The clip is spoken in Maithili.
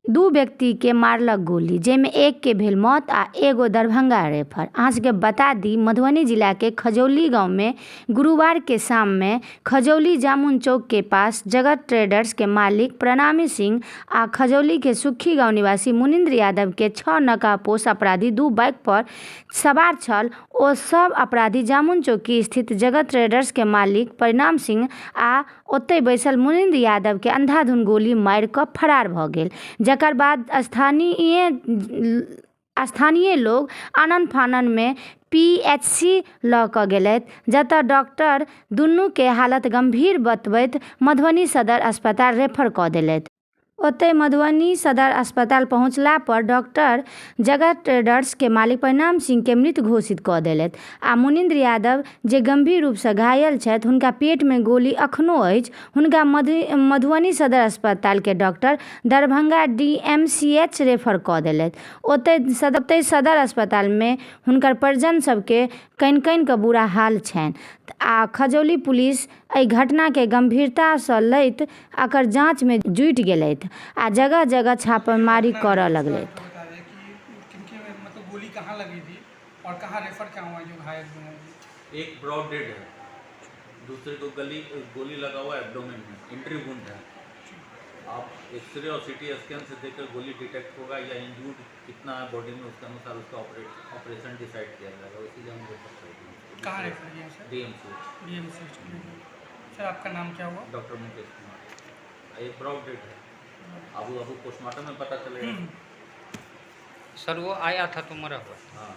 दू व्यक्ति के मारलक गोली, जेमे एक के भेल मौत आ एगो दरभंगा रेफर। अहाँ सबके बता दी, मधुबनी जिला के खजौली गांव में गुरुवार के शाम में खजौली जामुन चौक के पास जगत ट्रेडर्स के मालिक प्रणामी सिंह आ खजौली के सुखी गांव निवासी मुनिंद्र यादव के 6 नकाबपोश अपराधी दू बाइक पर सवार छल। ओ सब अपराधी जामुन चौकी स्थित जगत ट्रेडर्स के मालिक प्रणाम सिंह आ ओतय बैसल मुनिंद्र यादव के अंधाधुंध गोली मारि कऽ फरार भऽ गेल। जकर बाद स्थानीय लोग आनन फानन में पीएचसी लऽ कऽ गेलथि, जतऽ डॉक्टर दुनू के हालत गंभीर बतबैत मधुबनी सदर अस्पताल रेफर कऽ देलथि। ओतय मधुबनी सदर अस्पताल पहुंचला पर डॉक्टर जगत ट्रेडर्स के मालिक प्रणाम सिंह के मृत घोषित कऽ देलथि आ मुनिंद्र यादव जे गंभीर रूप से घायल छथि हुनका पेट में गोली अखनो अछि, हुनका मधुबनी सदर अस्पताल के डॉक्टर दरभंगा डीएमसीएच रेफर कऽ देलथि। ओतय सदर अस्पताल में हुनकर परिजन सबके कनि कऽ बुरा हाल छनि आ खजौली पुलिस एहि घटना के गंभीरता सँ लैत एकर जांच में जुटि गेलथि आ जगह जगह छापेमारी करऽ लगलथि। मतलब गोली कहाँ लगी थी और कहाँ रेफर क्या हुआ जो घायल हुए हैं? एक ब्रॉड डेड है, दूसरे को गोली लगा हुआ एब्डोमेन में, एंट्री वुंड है। आप एक्सरे और सीटी स्कैन से देखकर गोली डिटेक्ट होगा या इंजूर्ड कितना है बॉडी में, उसके अनुसार उसका ऑपरेशन डिसाइड किया जाएगा। इसीलिए हम रेफर करते हैं। कहाँ रेफर किया सर? डीएमसी। सर आपका नाम क्या हुआ? डॉक्टर मुकेश कुमार। एक ब्रॉड डेड है, अबू पोस्टमार्टम में पता चलेगा। सर वो आया था तो मरा हुआ। हाँ।